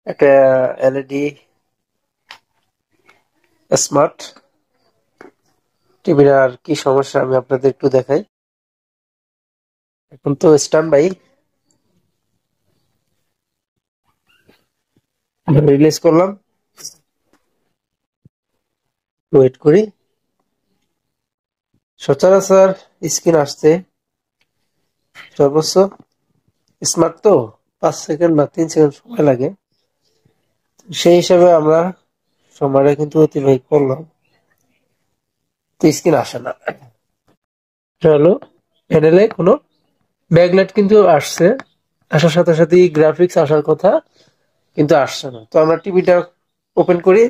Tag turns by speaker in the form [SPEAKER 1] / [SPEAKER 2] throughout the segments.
[SPEAKER 1] একটা LED smart টিভির আর কি সমস্যা আমি আপনাদের একটু দেখাই। এখন তো স্ট্যান্ড বাই রিলিজ করলাম, ওয়েট করি। সচরাচর স্ক্রিন আসছে সর্বোচ্চ স্মার্ট তো 5 সেকেন্ড বা 3 সেকেন্ড সময় লাগে। সেই হিসাবে আমরা সময়টা কিন্তু অতিবাহিত করলাম, তো স্ক্রিন আসে না। হলো প্যানেলে কোনো ব্যাকলাইট কিন্তু আসছে, আসার সাথে সাথে গ্রাফিক্স আসার কথা কিন্তু আসছে না। তো আমরা টিভিটা ওপেন করি।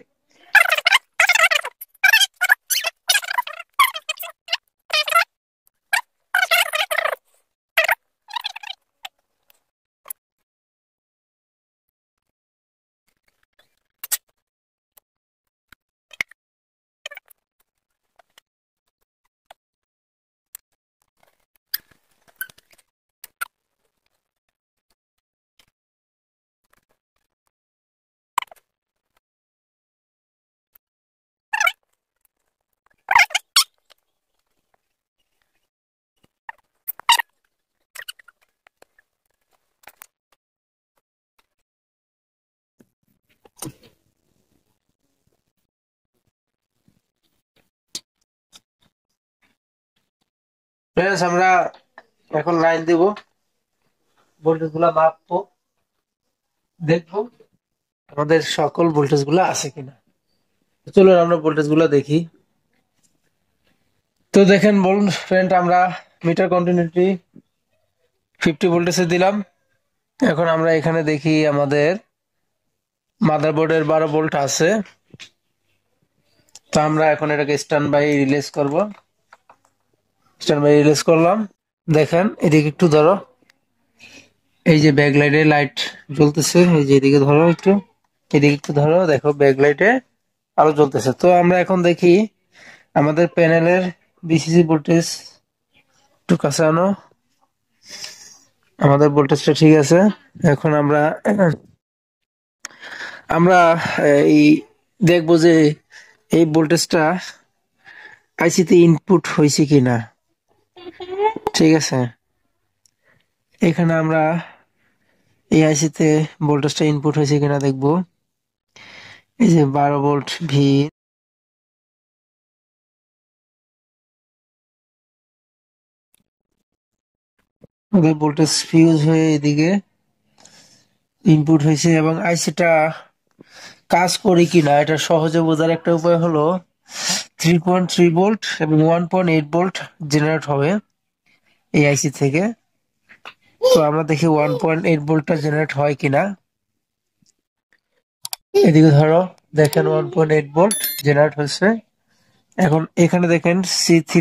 [SPEAKER 1] ফ্রেন্ডস, আমরা এখন লাইন দিব, ভোল্টেজ গুলা মাপবো, দেখবো আমাদের সকল ভোল্টেজ গুলা আছে কিনা। চলুন আমরা ভোল্টেজ গুলা দেখি। তো দেখেন বলুন ফ্রেন্ড, আমরা মিটার কন্টিনিউটি 50 ভোল্টেজে দিলাম। এখন আমরা এখানে দেখি আমাদের মাদারবোর্ডের 12 ভোল্ট আছে। তো আমরা এখন এটাকে স্ট্যান্ড বাই রিলিজ করব। স্ট্যান্ড বাই রিলিজ করলাম। দেখেন এদিকে একটু ধরো, এই যে ব্যাকলাইটে লাইট জ্বলতেছে, এই যে এদিকে ধরো একটু, এদিকে একটু ধরো, দেখো ব্যাকলাইটে আলো জ্বলতেছে। তো আমরা এখন দেখি আমাদের প্যানেলের বিসিসি ভোল্টেজ একটু কাছে আনো। আমাদের ভোল্টেজটা ঠিক আছে। এখন আমরা আমরা এই দেখবো যে এই ভোল্টেজটা আইসিতে ইনপুট হয়েছে কিনা। ঠিক আছে, এখানে আমরা এই আইসিতে ভোল্টেজটা ইনপুট হয়েছে কিনা দেখবো। এই যে 12 ভোল্ট ভি, ভোল্টেজ ফিউজ হয়ে এদিকে ইনপুট হয়েছে, এবং আইসিটা কাজ করে কিনা এটা সহজে বোঝার একটা উপায় হলো 3.3 ভোল্ট এবং 1.8 ভোল্ট জেনারেট হবে এই আইসি থেকে। তো আমরা দেখি 1.8 ভোল্টটা জেনারেট হয় কিনা। এদিকে ধরো, দেখেন 1.8 ভোল্ট জেনারেট হয়েছে। এখন এখানে দেখেন C3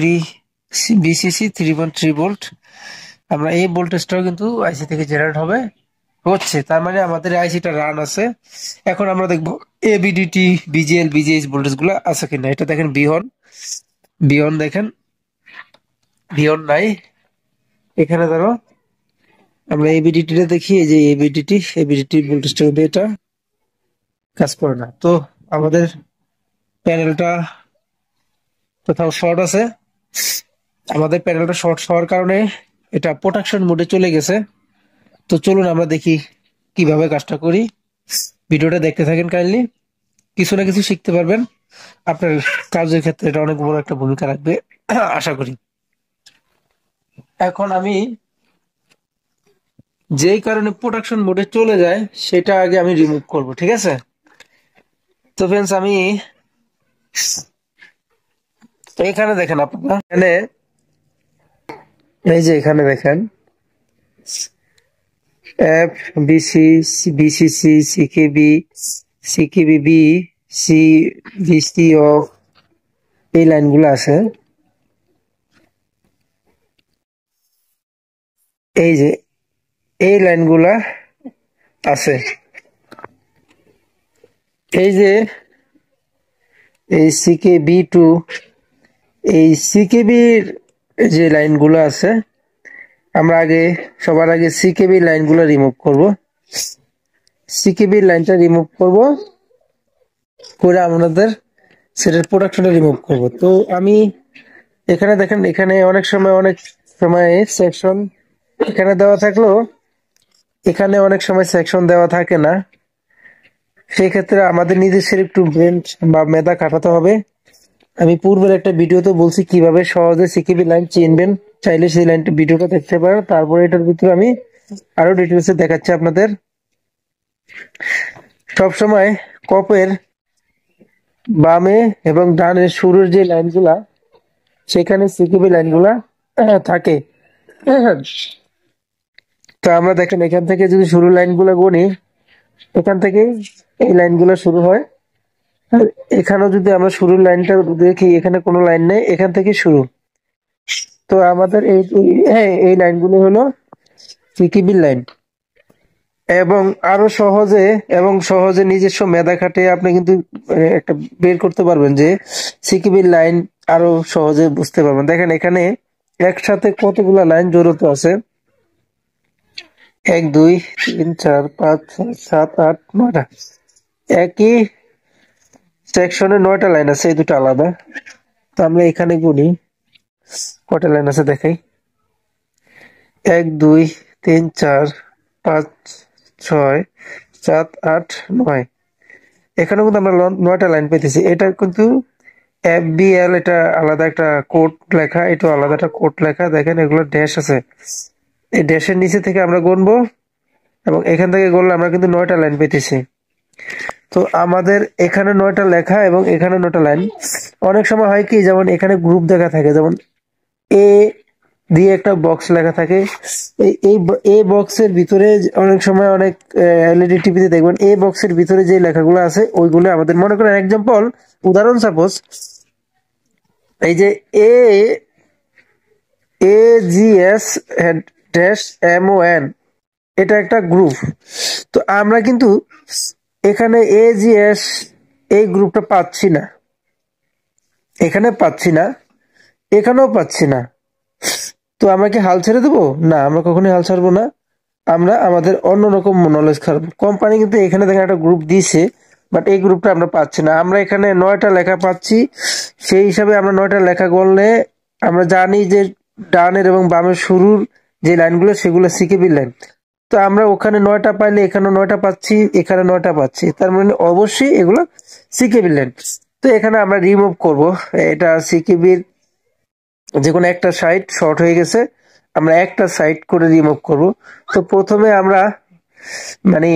[SPEAKER 1] বিসিসি 3.3 ভোল্ট। আমরা এই ভোল্টেজটাও কিন্তু আইসি থেকে জেনারেট হবে হচ্ছে, তার মানে আমাদের আইসিটা রান আছে। এখন আমরা দেখবো এবিডিটি, বিজিএল, বিজিএইচ ভোল্টেজ গুলো আছে কিনা। এটা দেখেন বিহন, বিহন দেখেন, বিহন নাই। এখানে ধরো আমরা এবিডিটিটা দেখি, এই যে এবিডিটি ভোল্টেজটা কিন্তু এটা কাজ করে না। তো আমাদের প্যানেলটা কোথাও শর্ট আছে। আমাদের প্যানেলটা শর্ট হওয়ার কারণে এটা প্রোটেকশন মোডে চলে গেছে। তো চলুন আমরা দেখি কিভাবে কাজটা করি। ভিডিওটা দেখতে থাকেন কাইন্ডলি, কিছু না কিছু শিখতে পারবেন। আপনার কাজের ক্ষেত্রে এটা অনেক বড় একটা ভূমিকা রাখবে আশা করি। এখন আমি যেই কারণে প্রোডাকশন মোডে চলে যায় সেটা আগে আমি রিমুভ করব, ঠিক আছে। তো ফ্রেন্ডস, আমি এখানে দেখেন, আপনারা এখানে এই যে এখানে দেখেন F, BC, BCC, CKB, CKBB, C, BC অফ, এই লাইনগুলো আছে। এই যে এই লাইনগুলা আছে, এই যে এই সিকেবি টু, এই সিকেবির যে লাইনগুলো আছে, আমরা আগে সবার আগে সিকেবি লাইনগুলো রিমুভ করব। সিকেবি লাইনটা রিমুভ করব, করে আমাদের সেটার প্রোডাকশনটা রিমুভ করব। তো আমি এখানে দেখেন, এখানে অনেক সময় সেকশন এখানে দেওয়া থাকলেও এখানে অনেক সময় সেকশন দেওয়া থাকে না। সেই ক্ষেত্রে আমাদের নিজস্ব একটু ব্রেন বা মেধা খাটাতে হবে। আমি পূর্বের একটা ভিডিওতে বলছি কিভাবে সহজে সিকিবি লাইন চিনবেন, চাইলে সেই লাইনটা ভিডিওটা দেখতে পারেন। তারপরে এটার ভিতরে আমি আরো ডিটেলসে দেখাচ্ছি আপনাদের। সবসময় কপের বামে এবং ডানে শুরুর যে লাইনগুলা, সেখানে সিকিবি লাইনগুলা থাকে। তো আমরা দেখেন এখান থেকে যদি শুরুর লাইনগুলো গুনি, এখান থেকে এই লাইনগুলো শুরু হয়। আর এখানেও যদি আমরা শুরুর লাইনটা দেখি, এখানে কোনো লাইন নেই, এখান থেকে শুরু। তো আমাদের এই লাইনগুলো হলো সিকিবির লাইন। এবং আরো সহজে নিজস্ব মেধা খাটিয়ে আপনি কিন্তু একটা বের করতে পারবেন যে সিকিবির লাইন আরো সহজে বুঝতে পারবেন। দেখেন এখানে একসাথে কতগুলা লাইন জড়িত আছে, 1 2 3 4 5 6 7 8 9টা। একই সেকশনে 9টা লাইন আছে, এই দুটো আলাদা। তো আমরা এখানে গুনি কয়টা লাইন আছে দেখাই। 1 2 3 4 5 6 7 8 9। এখানেও কিন্তু আমরা 9টা লাইন পেতেছি। এটা কিন্তু FBL, এটা আলাদা একটা কোড লেখা, এটা আলাদা একটা কোড লেখা। দেখেন এগুলো ড্যাশ আছে, এই ড্যাশের নিচে থেকে আমরা গুনবো এবং এখান থেকে গুনলে আমরা কিন্তু 9টা লাইন পেতেছি। তো আমাদের এখানে 9টা লেখা এবং এখানে 9টা লাইন। অনেক সময় হয় কি, যেমন এখানে গ্রুপ দেখা থাকে, যেমন এ দিয়ে একটা বক্স লেখা থাকে। এই বক্সের ভিতরে অনেক সময় অনেক এলইডি টিভিতে দেখবেন এই বক্সের ভিতরে যে লেখাগুলো আছে ওইগুলো আমাদের, মনে করেন এক্সাম্পল, উদাহরণ সাপোজ এই যে এ AGS -MON, এটা একটা গ্রুপ। তো আমরা কিন্তু এখানে AGS এই গ্রুপটা পাচ্ছি না, এখানে পাচ্ছি না, এখানেও পাচ্ছি না। তো আমরা কি হাল ছেড়ে দেবো? না, আমরা কখনোই হাল ছাড়বো না। আমরা আমাদের অন্যরকম নলেজ খারাপ। কোম্পানি কিন্তু এখানে দেখেন একটা গ্রুপ দিয়েছে, বাট এই গ্রুপটা আমরা পাচ্ছি না। আমরা এখানে 9টা লেখা পাচ্ছি, সেই হিসাবে আমরা 9টা লেখা করলে আমরা জানি যে ডানের এবং বামের শুরুর যে লাইনগুলো সেগুলো সিকেবি লাইন। তো আমরা ওখানে 9টা পাইলে এখানে 9টা পাচ্ছি, এখানে 9টা পাচ্ছি, তার মানে অবশ্যই এগুলো সিকেবি লাইন। তো এখানে আমরা রিমুভ করব, এটা সিকেবির যে কোনো একটা সাইড শর্ট হয়ে গেছে, আমরা একটা সাইড করে রিমুভ করব। তো প্রথমে আমরা মানে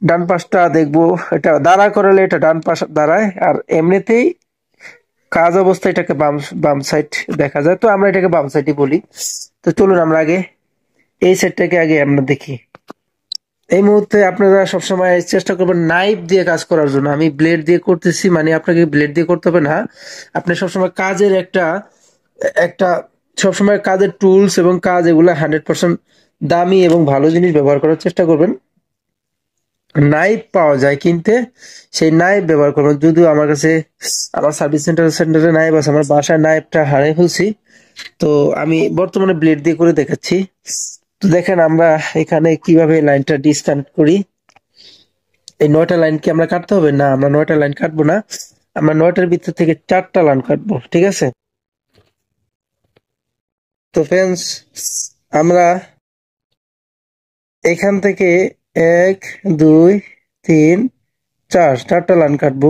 [SPEAKER 1] ডান পাশটা দেখবো, এটা দাঁড়া করালে এটা ডান পাশ দাঁড়ায়, আর এমনিতেই কাজ অবস্থায় এটাকে বাম সাইড দেখা যায়। তো আমরা এটাকে বাম সাইডই বলি। তো চলুন আমরা আগে এই সাইডটাকে আগে আমরা দেখি। এই মুহূর্তে আপনারা সবসময় চেষ্টা করবেন নাইফ দিয়ে কাজ করার জন্য। আমি ব্লেড দিয়ে করতেছি, মানে আপনাকে ব্লেড দিয়ে করতে হবে না। আপনি সবসময় কাজের একটা একটা সবসময় কাজের টুলস এবং কাজ এগুলো 100% দামি এবং ভালো জিনিস ব্যবহার করার চেষ্টা করবেন। নাইফ পাওয়া যায় কিনতে, সেই নাইফ ব্যবহার করবেন। যদিও আমার কাছে আমার সার্ভিস সেন্টারে নাইফ আছে, আমার বাসায় নাইফটা হারিয়ে ফেলছি। তো আমি বর্তমানে ব্লেড দিয়ে করে দেখাচ্ছি। তো দেখেন আমরা এখানে কিভাবে লাইনটা ডিসকানেক্ট করি। এই 9টা লাইন কি আমরা কাটতে হবে? না, আমরা 9টা লাইন কাটবো না, আমরা 9টার ভিতর থেকে 4টা লাইন কাটবো, ঠিক আছে? তো ফ্রেন্ডস, আমরা এখান থেকে 1 2 3 4 4টা লাইন কাটবো।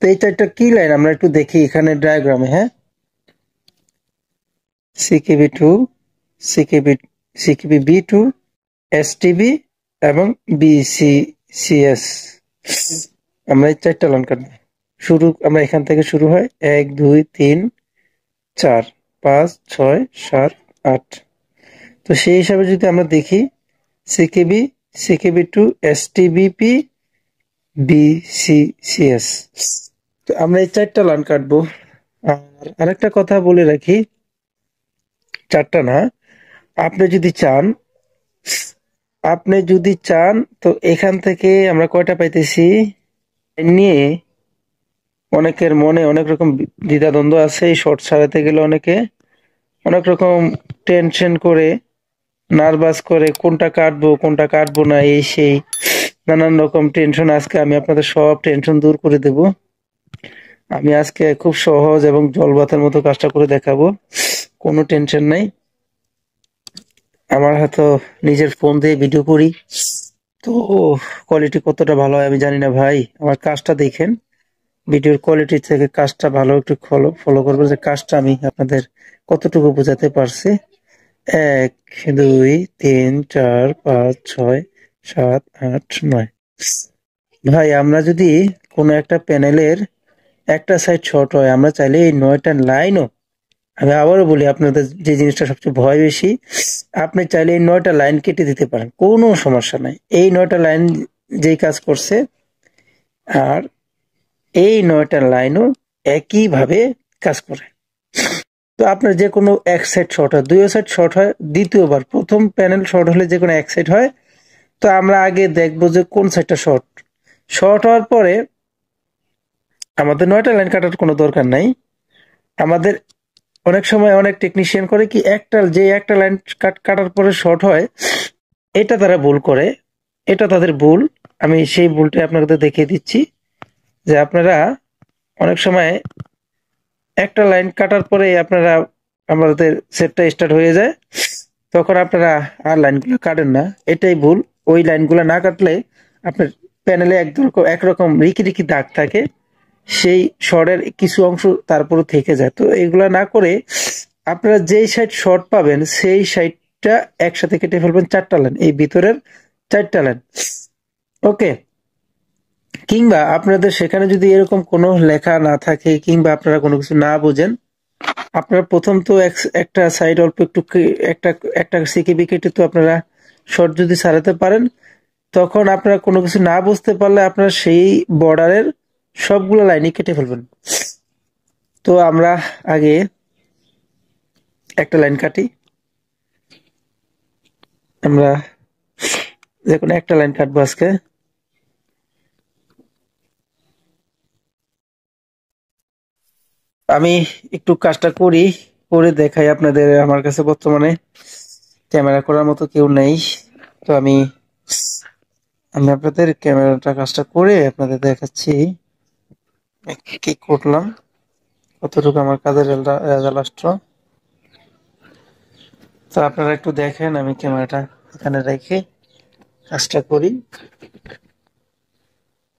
[SPEAKER 1] তো এই 4টা কি লাইন আমরা একটু দেখি এখানে ডায়াগ্রামে। হ্যাঁ, CKB2, CKB2, STB এবং BCCS। আমরা এই 4টা লাইন কাটবো। আমরা এখান থেকে শুরু হয় 1 2 3 4 5 6 7 8। তো সেই হিসাবে যদি আমরা দেখি CKB, CKB2, STBP, BCCS। তো আমরা এই 4টা লাইন কাটবো। আর আরেকটা কথা বলে রাখি, 4টা না, আপনি যদি চান তো এখান থেকে আমরা কয়টা পাইতেছি নিয়ে অনেকের মনে অনেক রকম দ্বিধাদ্বন্দ্ব আছে। এই শর্ট সারাতে গেলে অনেকে অনেক রকম টেনশন করে নার্ভাস করে কোনটা কাটবো না, এই সেই নানান রকম টেনশন। আজকে আমি আপনাদের সব টেনশন দূর করে দেব। আমি আজকে খুব সহজ এবং জলবাতের মতো কাজটা করে দেখাবো। কোনো টেনশন নাই। আমার হয়তো নিজের ফোন দিয়ে ভিডিও করি, তো কোয়ালিটি কতটা ভালো হয় আমি জানি না ভাই। আমার কাজটা দেখেন, ভিডিওর কোয়ালিটি থেকে কাজটা ভালো একটু ফলো করবেন, যে কাজটা আমি আপনাদের কতটুকু বোঝাতে পারছি। ১, ২, ৩, ৪, ৫, ৬, ৭, ৮, ৯। ভাই আমরা যদি কোনো একটা প্যানেলের একটা সাইড শর্ট হয়, আমরা চাইলে এই ৯টা লাইনও, আমি আবারও বলি আপনাদের যে জিনিসটা সবচেয়ে ভয় বেশি, আপনি চাইলে এই ৯টা লাইন কেটে দিতে পারেন, কোনো সমস্যা নাই। এই ৯টা লাইন যেই কাজ করছে, আর এই ৯টা লাইনও একইভাবে কাজ করে। তো আপনার যে কোনো এক সাইড শর্ট হয়, দুই সাইড শর্ট হয়, দ্বিতীয়বার প্রথম প্যানেল শর্ট হলে যে কোনো এক সাইড হয়, তো আমরা আগে দেখবো যে কোন সাইডটা শর্ট। শর্ট হওয়ার পরে আমাদের ৯টা লাইন কাটার কোনো দরকার নাই। আমাদের অনেক সময় অনেক টেকনিশিয়ান করে কি, একটা লাইন কাটার পরে শর্ট হয়, এটা তারা ভুল করে, এটা তাদের ভুল। আমি সেই ভুলটা আপনাদের দেখিয়ে দিচ্ছি, যে আপনারা অনেক সময় একটা লাইন কাটার পরে আপনারা, আমাদের সেটটা স্টার্ট হয়ে যায়, তখন আপনারা আর লাইনগুলো কাটেন না, এটাই ভুল। ওই লাইনগুলো না কাটলে আপনার প্যানেলে একরকম রিকি রিকি দাগ থাকে, সেই শর্টের কিছু অংশ তারপরে থেকে যায়। তো এগুলা না করে আপনারা যেই সাইড শর্ট পাবেন সেই সাইডটা একসাথে কেটে ফেলবেন 4টা লাইন, এই ভিতরের 4টা লাইন। ওকে। কিংবা আপনাদের সেখানে যদি এরকম কোনো লেখা না থাকে, কিংবা আপনারা কোনো কিছু না বোঝেন, আপনারা প্রথম তো একটা সাইড অল্প একটু একটা একটা সিকিবি কেটে তো আপনারা শর্ট যদি ছাড়াতে পারেন, তখন আপনারা কোনো কিছু না বুঝতে পারলে আপনারা সেই বর্ডারের সবগুলো লাইনই কেটে ফেলবেন। তো আমরা আগে একটা লাইন কাটি। আমরা দেখুন একটা লাইন কাটবো আজকে। আমি একটু কাজটা করে দেখাই আপনাদের। আমার কাছে বর্তমানে ক্যামেরা করার মতো কেউ নেই, তো আমি আমি আপনাদের ক্যামেরাটা কাজটা করে আপনাদের দেখাচ্ছি কি করলাম, কতটুকু আমার কাজের রেজাল্ট আসলো। তো আপনারা একটু দেখেন, আমি ক্যামেরাটা এখানে রেখে কাজটা করি।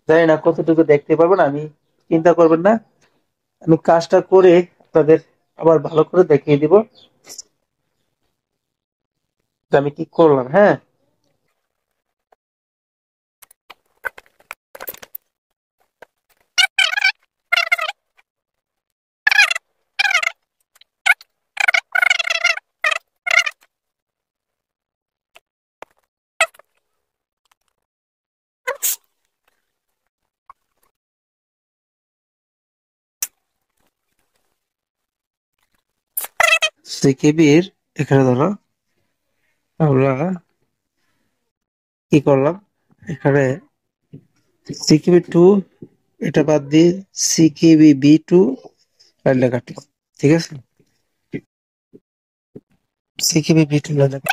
[SPEAKER 1] জানি না কতটুকু দেখতে পারবেন, আমি চিন্তা করবেন না, আমি কাজটা করে আপনাদের আবার ভালো করে দেখিয়ে দিব যে আমি কি করলাম। হ্যাঁ, সিকিবির এখানে ধরো আমরা কি করলাম, এখানে সিকিবি টু, এটা বাদ দিয়ে সিকিবি B2 লাইনটা কাটলাম। ঠিক আছে, সিকিবি B2 লাইনটা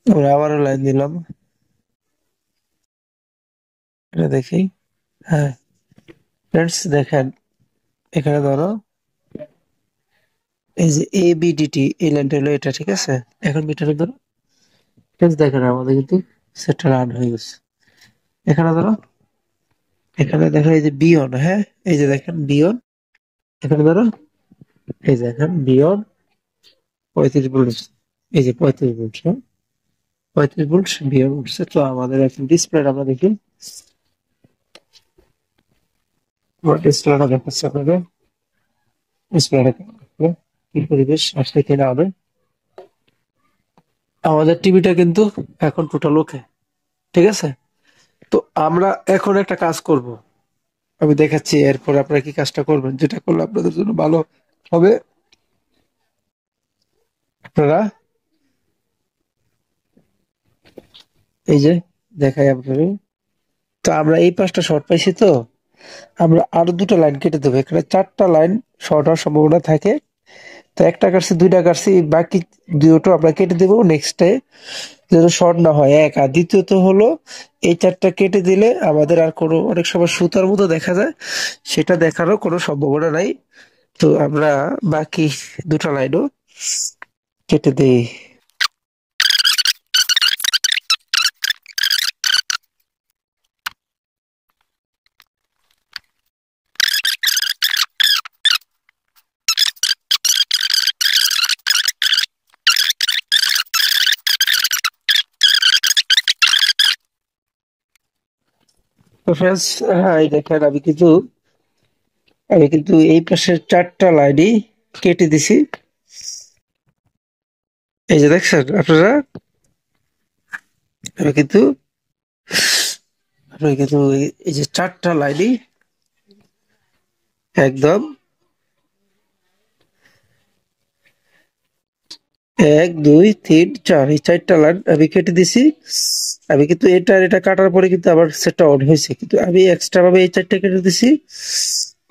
[SPEAKER 1] আমরা আবারও লাইন দিলাম। এটা দেখি। হ্যাঁ ফ্রেন্ডস দেখেন, এখানে ধরো এই যে ABDT, এই লাইনটা হলো এটা। ঠিক আছে, এখন মিটারে ধরো। ফ্রেন্ডস দেখেন আমাদের কিন্তু সেটটা রান হয়ে গেছে। এখানে ধরো, এখানে দেখো এই যে বিয়ন, হ্যাঁ এই যে দেখেন বিয়ন, এখানে ধরো এই যে দেখেন বিয়ন 35 ভোল্ট, এই যে 35 ভোল্ট, হ্যাঁ 35 ভোল্ট বিয়ন উঠছে। তো আমাদের এখন ডিসপ্লে আমরা দেখি, ডিসপ্লেটা দেখাচ্ছে আপনাদের, ডিসপ্লেটা কি পরিবেশ আসলে কিনা হবে। আমাদের টিভিটা কিন্তু এখন টোটাল ওকে, ঠিক আছে। তো আমরা এখন একটা কাজ করব, আমি দেখাচ্ছি, এরপর আপনারা কি কাজটা করবেন, যেটা করলে আপনাদের জন্য ভালো হবে। আপনারা এই যে দেখাই আপনাদের, তো আমরা এই পাঁচটা শর্ট পাইছি, তো আমরা আরো দুটো লাইন কেটে দেবো, এখানে চারটা লাইন শর্ট হওয়ার সম্ভাবনা থাকে। তো একটা কাটছি, দুইটা কাটছি, বাকি দুটো আমরা কেটে দেবো নেক্সটে, যেন শর্ট না হয় এক। আর দ্বিতীয়ত হলো, এই চারটা কেটে দিলে আমাদের আর কোনো, অনেক সময় সুতার মতো দেখা যায়, সেটা দেখারও কোনো সম্ভাবনা নাই। তো আমরা বাকি দুটো লাইনও কেটে দিই। তো ফ্রেন্ডস, হ্যাঁ এই দেখেন, আমি কিন্তু এই পাশের চারটা লাইনই কেটে দিছি। এই যে দেখছেন আপনারা, আমি কিন্তু এই যে চারটা লাইনই একদম, এক দুই তিন চার, এই চারটা লাইন আমি কেটে দিছি। আমি কিন্তু এটা আর এটা কাটার পরে কিন্তু আবার সেটটা অন হয়েছে, কিন্তু আমি এক্সট্রা ভাবে এই চারটা কেটে দিছি,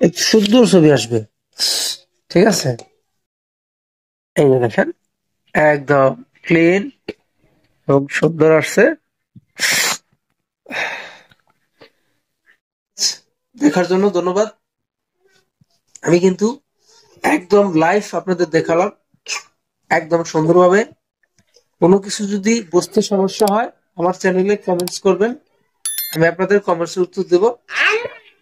[SPEAKER 1] এক সুন্দর ছবি আসবে, ঠিক আছে। এই যে দেখেন, একদম ক্লিন এবং সুন্দর আসছে। দেখার জন্য ধন্যবাদ। আমি কিন্তু একদম লাইভ আপনাদের দেখালাম, একদম সুন্দরভাবে। কোনো কিছু যদি বুঝতে সমস্যা হয়, আমার চ্যানেলে কমেন্টস করবেন, আমি আপনাদের কমেন্টসের উত্তর দেব।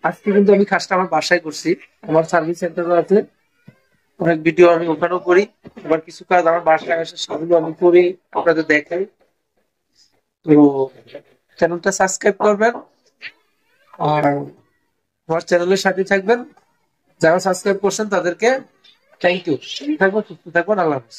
[SPEAKER 1] আজকে কিন্তু আমি কাজটা আমার বাসায় করছি, আমার সার্ভিস সেন্টারও আছে, অনেক ভিডিও আমি ওখানেও করি, আবার কিছু কাজ আমার বাসায় আসে সেগুলো আমি করি, আপনাদের দেখাই। তো চ্যানেলটা সাবস্ক্রাইব করবেন, আর আমার চ্যানেলের সাথে থাকবেন। যারা সাবস্ক্রাইব করছেন তাদেরকে থ্যাংক ইউ। থাকবেন, সুস্থ থাকবেন, আল্লাহ হাফেজ।